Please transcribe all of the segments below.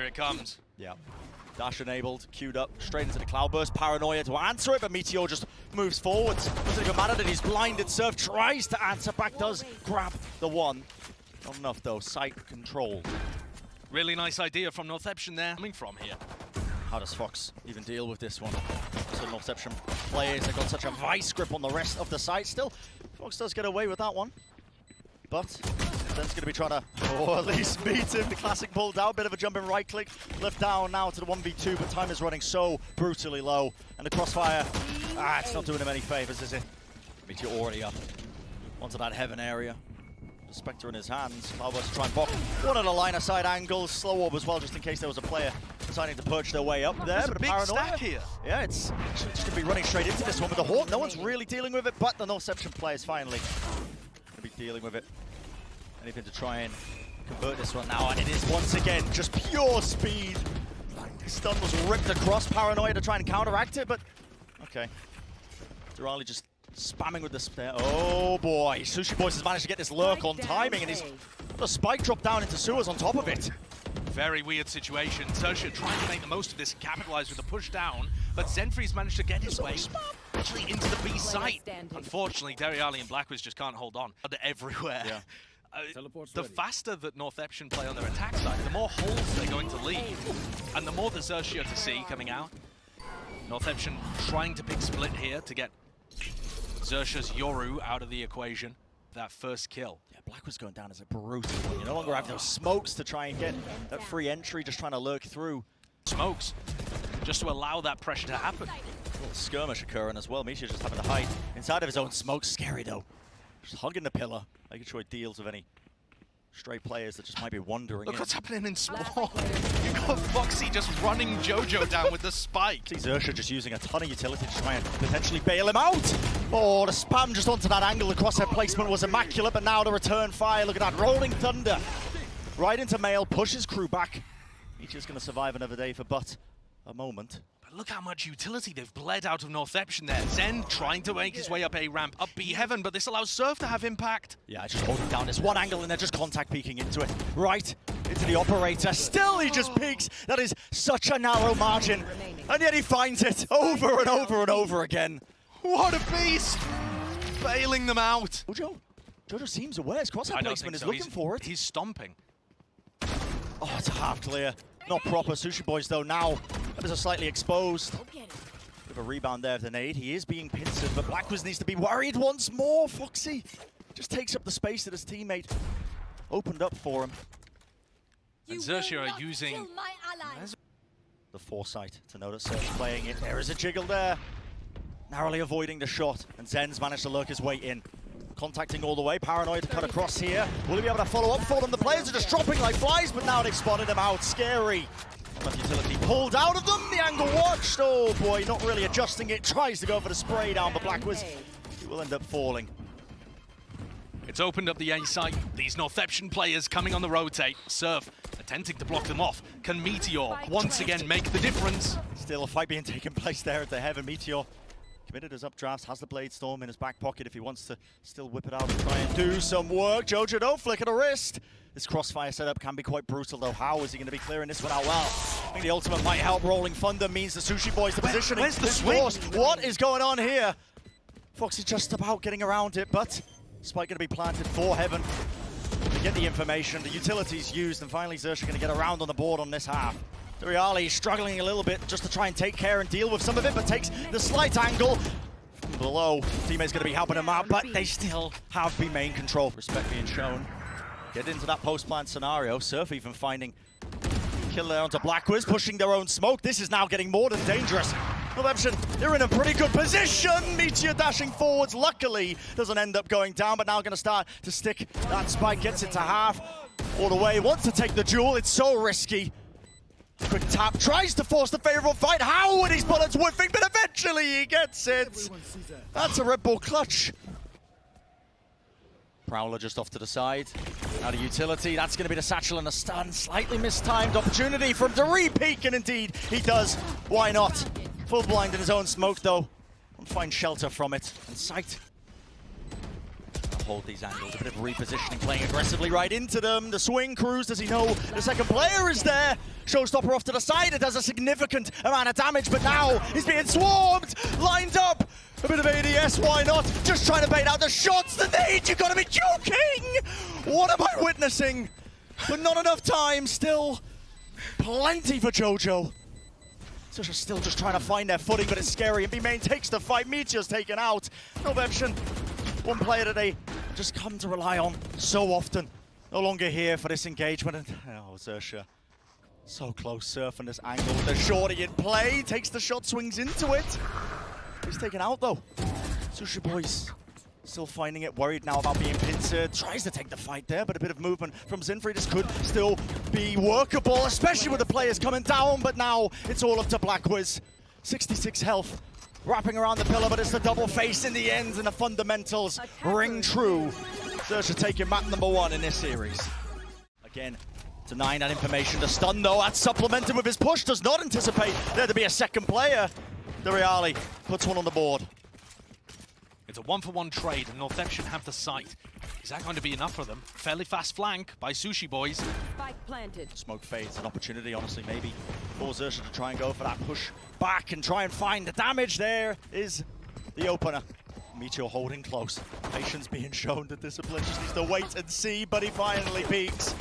it comes. Yeah. Dash enabled, queued up, straight into the Cloudburst. Paranoia to answer it, but Meteor just moves forwards. Doesn't even matter that he's blinded. Surf tries to answer back, does grab the one. Not enough though, sight control. Really nice idea from Northeptition there. Coming from here. How does Fox even deal with this one? So Northeptition players have got such a vice grip on the rest of the site still. Fox does get away with that one. But Zen's going to be trying to, or at least meet him. The classic pull down, bit of a jumping right click. Left down now to the 1v2, but time is running so brutally low. And the crossfire, it's not doing him any favors, is it? Meteor already up onto that heaven area. The Spectre in his hands. Cloudburst to try and block one of the line of sight angles. Slow orb as well, just in case there was a player deciding to perch their way up there. But a big stack here. Yeah, it's just going to be running straight into this one with the Hawk. No one's really dealing with it, but the Northeptition players finally going to be dealing with it. Anything to try and convert this one now, and it is once again just pure speed. Stun was ripped across. Paranoia to try and counteract it, but okay. Durali just spamming with the spare. Oh boy, Sushi Boys has managed to get this lurk on timing, and he's got a spike drop down into sewers on top of it. Very weird situation. Xerxia trying to make the most of this, capitalize with the push down, but Zenfree's managed to get his way actually into the B site. Unfortunately, Deriali and Blackwiz just can't hold on. They're everywhere. Yeah. The faster that Northeptition play on their attack side, the more holes they're going to leave, and the more the Xerxia to see coming out. Northeptition trying to pick split here to get Xerxia's Yoru out of the equation. That first kill. Yeah, Black was going down as a brutal one. You no longer have those smokes to try and get that free entry, just trying to lurk through. Smokes, just to allow that pressure to happen. A little skirmish occurring as well. Meteor just having to hide inside of his own smoke. Scary though. Just hugging the pillar, making sure he deals with any stray players that just might be wandering. Look what's happening in Spawn. You've got Foxy just running Jojo down with the spike. See Xerxia just using a ton of utility to try and potentially bail him out. Oh, the spam just onto that angle. The crosshair placement was immaculate, but now the return fire. Look at that, rolling thunder. Right into Mail, pushes crew back. Meteor's going to survive another day for but a moment. But look how much utility they've bled out of Northeptition there. Zen trying to make his way up A ramp, up B heaven, but this allows Surf to have impact. Yeah, just holding down this one angle and they're just contact peeking into it. Right into the operator. Still he just peeks. That is such a narrow margin. And yet he finds it over and over and over again. What a beast! Bailing them out. Jojo seems aware. His crosshair placement is looking for it. He's stomping. Oh, it's a half clear. Not proper. Sushi Boys though now. That is a slightly exposed. Bit of a rebound there of the nade. He is being pincered, but Blackwiz needs to be worried once more. Foxy just takes up the space that his teammate opened up for him. And Xerxia are using the foresight to notice Surf playing it. There is a jiggle there. Narrowly avoiding the shot, and Zen's managed to lurk his way in. Contacting all the way, Paranoid to cut across here. Will he be able to follow up for them? The players are just dropping like flies, but now they've spotted him out. Scary. But utility pulled out of them. The angle watched. Oh boy, not really adjusting it. Tries to go for the spray down, but Blackwiz, he will end up falling. It's opened up the A site. These Northeptition players coming on the rotate. Surf attempting to block them off. Can Meteor once again make the difference? Still a fight being taken place there at the heaven. Meteor committed his updrafts, has the Blade Storm in his back pocket if he wants to still whip it out and try and do some work. Jojo, don't flick at a wrist. This crossfire setup can be quite brutal though. How is he going to be clearing this one out? Well, I think the ultimate might help. Rolling Thunder means the Sushi Boys, the positioning. Where's the swing? What is going on here? Fox is just about getting around it, but Spike going to be planted for heaven. To get the information, the utilities used, and finally Xerxia going to get around on the board on this half. Duriali struggling a little bit just to try and take care and deal with some of it, but takes the slight angle from below. Teammate's going to be helping him out, but they still have B main control. Respect being shown. Get into that post-plant scenario. Surf even finding kill there onto Blackwiz, pushing their own smoke. This is now getting more than dangerous. Northeptition, they're in a pretty good position. Meteor dashing forwards, luckily doesn't end up going down, but now going to start to stick that spike, gets it to half all the way. Wants to take the duel, it's so risky. Quick tap, tries to force the favorable fight. How are these bullets whiffing? But eventually he gets it. That's a Red Bull clutch. Prowler just off to the side. Now the utility, that's going to be the satchel and a stun. Slightly mistimed opportunity from to re-peek, and indeed he does. Why not? Full blind in his own smoke though. Won't find shelter from it. And sight. hold these angles. A bit of repositioning, playing aggressively right into them. The swing crews, does he know the second player is there? Showstopper off to the side, it does a significant amount of damage, but now he's being swarmed, lined up. A bit of ADS, why not? Just trying to bait out the shots, the nade, you gotta be joking! What am I witnessing? But not enough time, still plenty for Jojo. Xerxia still just trying to find their footing, but it's scary. And B-Main takes the fight, Meteor's taken out. NORTHEPTION, one player that they just come to rely on so often. No longer here for this engagement. And, oh, Xerxia. So close, surfing this angle with the shorty in play. Takes the shot, swings into it. He's taken out though. Sushi Boys still finding it, worried now about being pincered. Tries to take the fight there, but a bit of movement from Xinfree. This could still be workable, especially with the players coming down, but now it's all up to Blackwiz. 66 health, wrapping around the pillar, but it's the double face in the end, and the fundamentals ring true. Xerxia taking map number 1 in this series. Again, denying that information. The stun though, that's supplemented with his push. Does not anticipate there to be a second player. Reali puts one on the board. It's a 1-for-1 trade, and NORTHEPTION have the site. Is that going to be enough for them? Fairly fast flank by Sushi Boys. Spike planted. Smoke fades, an opportunity, honestly, maybe for Xerxia to try and go for that push back and try and find the damage. There is the opener. Meteor holding close. Patience being shown, the discipline just needs to wait and see, but he finally peaks.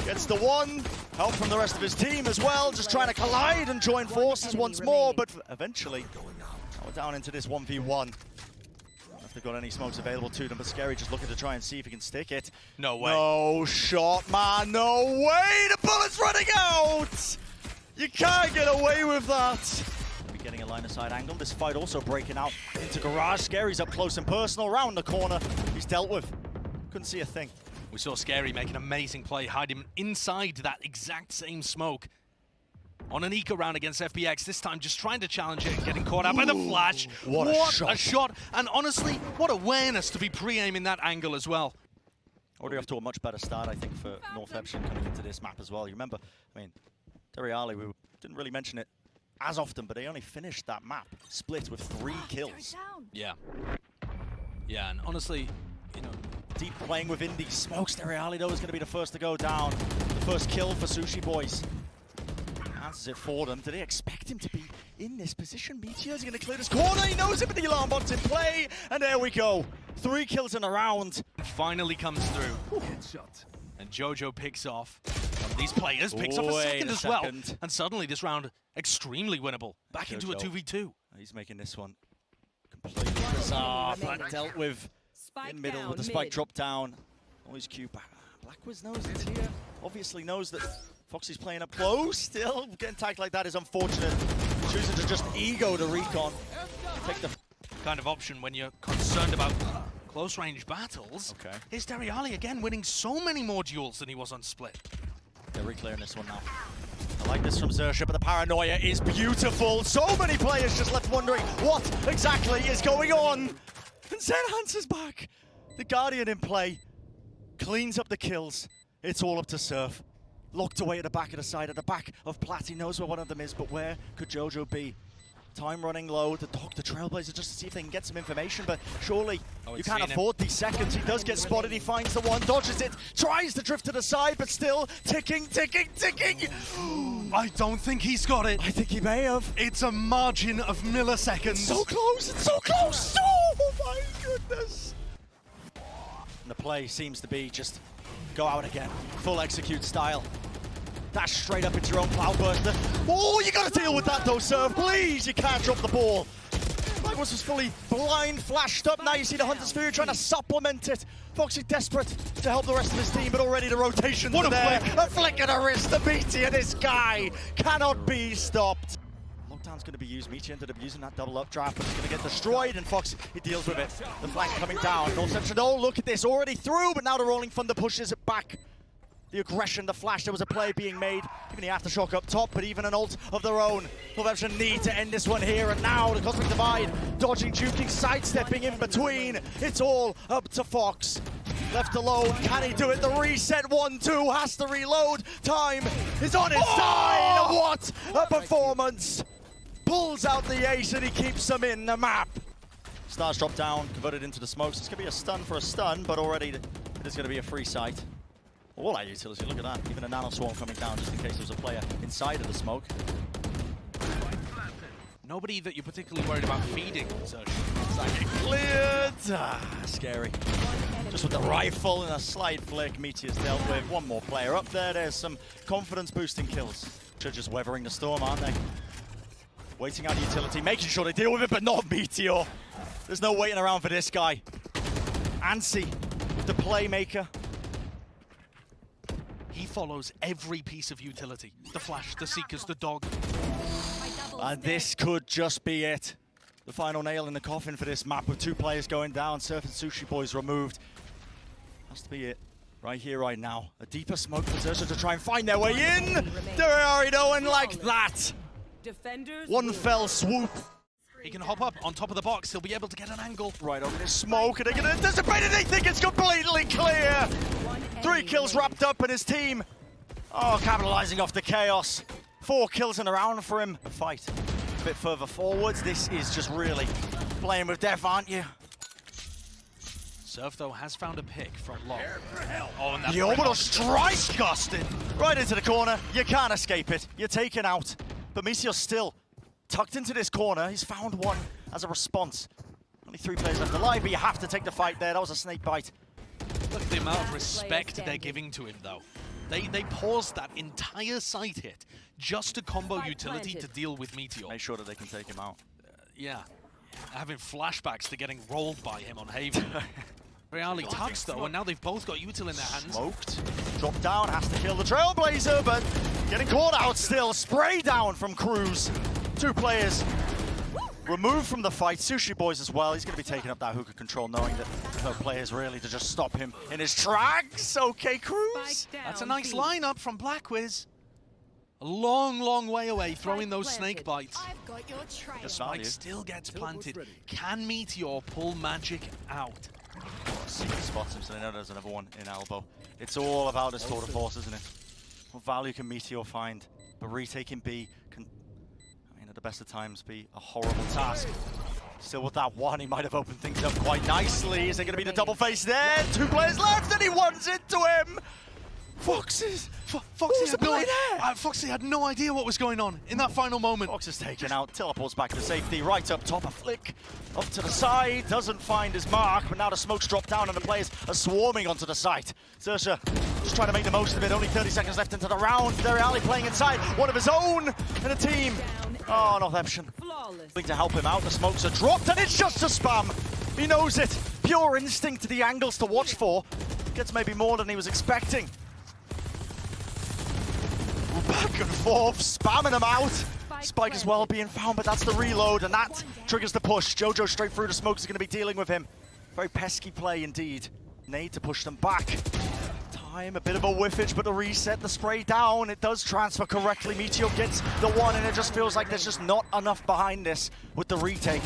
Gets the one. Help from the rest of his team as well, just trying to collide and join forces once more, but eventually we're down into this 1v1. If they've got any smokes available to them, but Scary just looking to try and see if he can stick it. No way. No shot, man, no way! The bullet's running out! You can't get away with that! We're getting a line-of-sight angle. This fight also breaking out into Garage. Scary's up close and personal, around the corner. He's dealt with. Couldn't see a thing. We saw Scary make an amazing play, hide him inside that exact same smoke. On an eco round against FBX, this time just trying to challenge it and getting caught out by the flash. What a shot. And honestly, what awareness to be pre-aiming that angle as well. Already off to a much better start, I think, for NORTHEPTION coming into this map as well. You remember, I mean, Reali, we didn't really mention it as often, but they only finished that map split with 3 kills. Yeah. Yeah, and honestly, you know, deep playing within these smokes. Reali, though, is going to be the first to go down. The first kill for Sushi Boys. Answers it for them. Do they expect him to be in this position? Meteor's going to clear this corner. He knows it, but the alarm bot's in play. And there we go. 3 kills in a round. Finally comes through. Headshot. And Jojo picks off. One of these players picks off a second as well. And suddenly this round, extremely winnable. Back into a 2v2. He's making this one completely bizarre, but dealt with in middle with the spike drop down. Always Q back. Blackwiz knows it's here. Obviously knows that Foxy's playing up close. Still getting tagged like that is unfortunate. Choosing to just ego to recon. Take the kind of option when you're concerned about close range battles. Okay. Here's Reali again winning so many more duels than he was on Split. They're reclearing this one now. I like this from Xerxia, but the paranoia is beautiful. So many players just left wondering what exactly is going on. And Zenhans is back. The Guardian in play. Cleans up the kills. It's all up to Surf. Locked away at the back of the side, at the back of Platt. He knows where one of them is, but where could Jojo be? Time running low. The Trailblazer just to see if they can get some information, but surely you can't afford these seconds. He does get spotted. He finds the one, dodges it, tries to drift to the side, but still ticking, ticking, ticking. I don't think he's got it. I think he may have. It's a margin of milliseconds. It's so close, it's so close. Oh my goodness. And the play seems to be just go out again. Full execute style. Dash straight up into your own cloudburster. Oh, you gotta deal with that though, Surf. Please, you can't drop the ball. Blackwiz was fully blind, flashed up. Now you see the Hunter's Fury trying to supplement it. Foxy desperate to help the rest of his team, but already the rotations are there. A flick of the wrist, the Meteor, this guy cannot be stopped. Lockdown's going to be used. Meteor ended up using that double up draft, but it's going to get destroyed, and Fox, he deals with it. The flank coming down. NORTHEPTION, oh, look at this, already through, but now the Rolling Thunder pushes it back. The aggression, the flash, there was a play being made. Even the aftershock up top, but even an ult of their own. NORTHEPTION need to end this one here, and now the Cosmic Divide, dodging, juking, sidestepping in between. It's all up to Fox. Left alone, can he do it? The reset, 1-2, has to reload. Time is on his side. What a performance. Pulls out the ace and he keeps them in the map. Stars drop down, converted into the smokes. It's going to be a stun for a stun, but already it is going to be a free sight. All our utility, look at that. Even a nano swarm coming down just in case there's a player inside of the smoke. Nobody that you're particularly worried about feeding, so Cleared! Scary. Just with the rifle and a slide flick, Meteor's dealt with. One more player up there. There's some confidence boosting kills. They're just weathering the storm, aren't they? Waiting out utility, making sure they deal with it, but not Meteor. There's no waiting around for this guy. Ansi, the playmaker. He follows every piece of utility. The flash, the seekers, the dog. And this could just be it. The final nail in the coffin for this map with 2 players going down. Surf and Sushi Boys removed. Has to be it. Right here, right now. A deeper smoke for Xerxia to try and find their way in. There are no one like that. One fell swoop. He can hop up on top of the box. He'll be able to get an angle. Right over this smoke, and they're going to anticipate it. They think it's completely clear. 3 kills wrapped up in his team. Oh, capitalizing off the chaos. 4 kills in a round for him. The fight a bit further forwards. This is just really playing with death, aren't you? Surf, though, has found a pick from long. Oh, and that the orbital strike! Disgusting! Right into the corner. You can't escape it. You're taken out. But Meteor's still tucked into this corner. He's found one as a response. Only 3 players left alive, but you have to take the fight there. That was a snake bite. Look at the amount of respect they're giving to him, though. They paused that entire site hit just to combo utility to deal with Meteor. Make sure that they can take him out. Yeah. Having flashbacks to getting rolled by him on Haven. Reali tucks, though, and now they've both got util in their hands. Smoked. Drop down, has to kill the Trailblazer, but getting caught out still. Spray down from Cruz. 2 players removed from the fight. Sushi Boys as well. He's going to be taking up that hookah control, knowing that there's no players really to just stop him in his tracks. Okay, Cruz. That's a nice lineup from Blackwiz. A long, long way away, throwing those snake bites. I've got your trail. The spike still gets planted. Can Meteor pull magic out? Secret spots him, so they know there's another one in elbow. It's all about his tour de force, isn't it? What value can Meteor find? But retaking B can, I mean, at the best of times, be a horrible task. Still with that one, he might have opened things up quite nicely. Is there going to be the double face there? 2 players left, and he runs into him! Foxes! Foxy had no idea what was going on in that final moment. Fox is taken out, teleports back to safety, right up top, a flick up to the side, doesn't find his mark, but now the smoke's dropped down and the players are swarming onto the site. Xerxia just trying to make the most of it, only 30 seconds left into the round. Reali playing inside, one of his own in a team. Oh, NORTHEPTION. To help him out, the smokes are dropped and it's just a spam. He knows it. Pure instinct to the angles to watch for. Gets maybe more than he was expecting. Back and forth, spamming him out. Spike as well being found, but that's the reload, and that triggers the push. Jojo straight through the smokes is going to be dealing with him. Very pesky play indeed. Need to push them back. Time, a bit of a whiffage, but the reset, the spray down, it does transfer correctly. Meteor gets the one, and it just feels like there's just not enough behind this with the retake.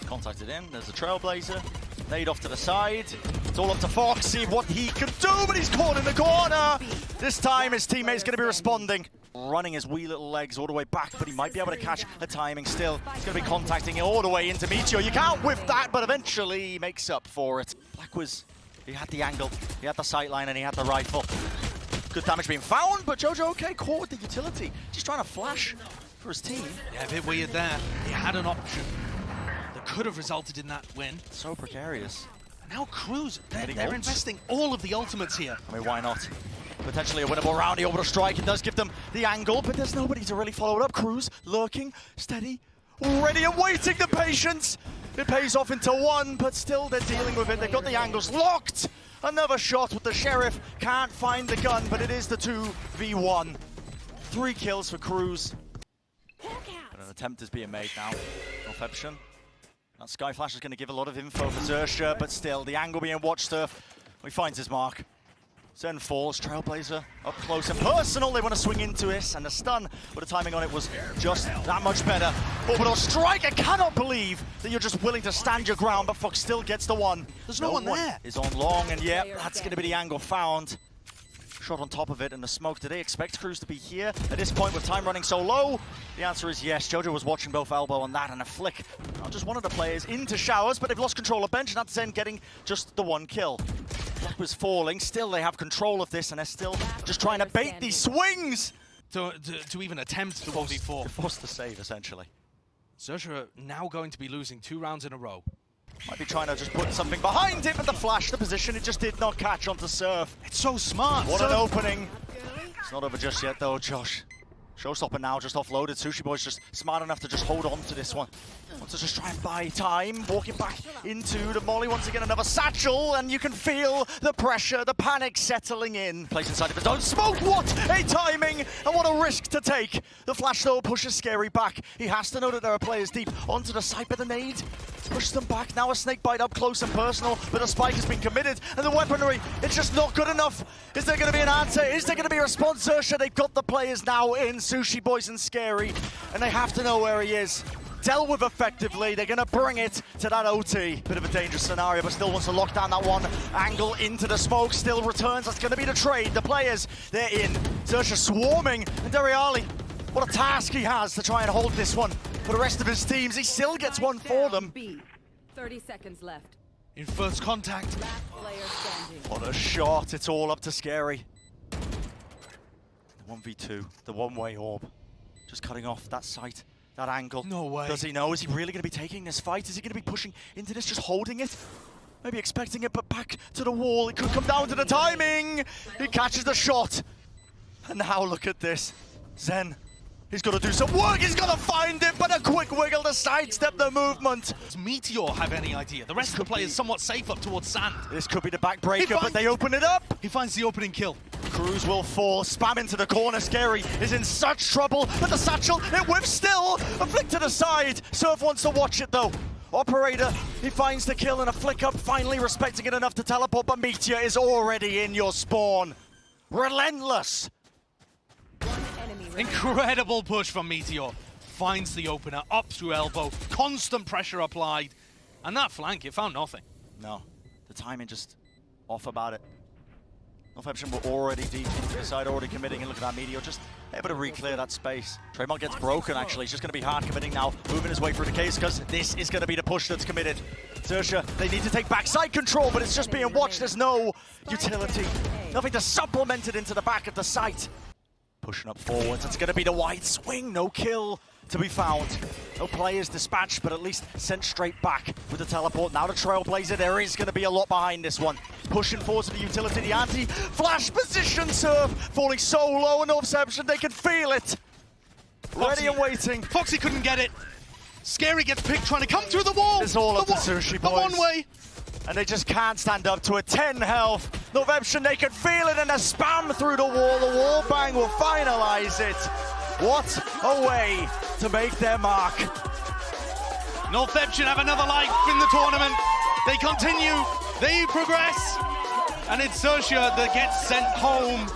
Contacted in, there's the Trailblazer. Nade off to the side. It's all up to Fox, see what he can do, but he's caught in the corner. This time his teammate's going to be responding. Running his wee little legs all the way back, but he might be able to catch the timing still. He's going to be contacting it all the way into Meteor. You can't whiff that, but eventually he makes up for it. Blackwiz, he had the angle, he had the sightline, and he had the rifle. Good damage being found, but Jojo okay, caught with the utility. Just trying to flash for his team. Yeah, a bit weird there. He had an option that could have resulted in that win. So precarious. Now Cruz, they're investing all of the ultimates here. I mean, why not? Potentially a winnable round. The orbital strike, it does give them the angle, but there's nobody to really follow it up. Cruz lurking, steady, ready and waiting, the patience. It pays off into 1, but still they're dealing with it. They've got the angles locked. Another shot with the Sheriff. Can't find the gun, but it is the 2v1. 3 kills for Cruz. And an attempt is being made now. NORTHEPTION. That Sky Flash is going to give a lot of info for Xerxia, but still, the angle being watched, Surf. He finds his mark. Zen falls, Trailblazer up close and personal. They want to swing into this, and the stun, but the timing on it was just that much better. Orbital strike, I cannot believe that you're just willing to stand your ground, but Fox still gets the one. There's no one there. Is on long, and yeah, that's going to be the angle found. shot on top of it and the smoke. Did they expect Cruz to be here at this point with time running so low? The answer is yes. Jojo was watching both elbow on that and a flick. Not just one of the players into showers, but they've lost control of bench, and that's Zen getting just the one kill. Clock was falling. Still, they have control of this, and they're still just trying to bait these swings. To even attempt the 1v4. They're forced to save, essentially. Xerxia now going to be losing 2 rounds in a row. Might be trying to just put something behind it, but the flash, the position, it just did not catch onto Surf. It's so smart. What an opening. It's not over just yet, though, Josh. Showstopper now just offloaded. Sushi Boy's just smart enough to just hold on to this one. Wants to just try and buy time. Walking back into the molly. Once again, another satchel, and you can feel the pressure, the panic settling in. Place inside of his own smoke. What a timing, and what a risk to take. The flash, though, pushes Scary back. He has to know that there are players deep onto the side, but the nade pushes them back. Now a snake bite up close and personal, but a spike has been committed, and the weaponry, it's just not good enough. Is there going to be an answer? Is there going to be a response? Xerxia, they've got the players now in, Sushi Boys and Scary, and they have to know where he is. Dealt with effectively, they're going to bring it to that OT. Bit of a dangerous scenario, but still wants to lock down that one angle into the smoke. Still returns, that's going to be the trade. The players, they're in. Xerxia swarming, and Deriali, what a task he has to try and hold this one. For the rest of his teams, he still gets one for them. 30 seconds left. In first contact. Last player standing. What a shot, it's all up to Scary. The 1v2, the one-way orb. Just cutting off that sight, that angle. No way. Does he know? Is he really going to be taking this fight? Is he going to be pushing into this, just holding it? Maybe expecting it, but back to the wall. It could come down to the timing. He catches the shot. And now look at this. Zen. He's got to do some work, he's got to find it, but a quick wiggle to sidestep the movement. Does Meteor have any idea? The rest of the players somewhat safe up towards sand. This could be the backbreaker, but they open it up. He finds the opening kill. Cruz will fall, spam into the corner. Scary is in such trouble, but the satchel, it whiffs still. A flick to the side. Surf wants to watch it though. Operator, he finds the kill and a flick up, finally respecting it enough to teleport, but Meteor is already in your spawn. Relentless. Incredible push from Meteor. Finds the opener, up through elbow, constant pressure applied. And that flank, it found nothing. No, the timing just off about it. NORTHEPTION were already deep into the side, already committing, and look at that Meteor just able to re-clear that space. Trademark gets broken actually, it's just going to be hard committing now, moving his way through the case because this is going to be the push that's committed. Xerxia, they need to take backside control, but it's just being watched, there's no utility. Nothing to supplement it into the back of the site. Pushing up forwards, it's going to be the wide swing, no kill to be found. No players dispatched, but at least sent straight back with the teleport. Now the Trailblazer, there is going to be a lot behind this one. Pushing forward to the utility, the anti-flash position, Surf falling so low in NORTHEPTION, they can feel it. Ready and waiting. Foxy couldn't get it. Scary gets picked, trying to come through the wall. It's all up to Sushi Boys. The one way. And they just can't stand up to it. 10 health. NORTHEPTION, they can feel it, and a spam through the wall. The wall bang will finalize it. What a way to make their mark. NORTHEPTION have another life in the tournament. They continue, they progress, and it's Xerxia that gets sent home.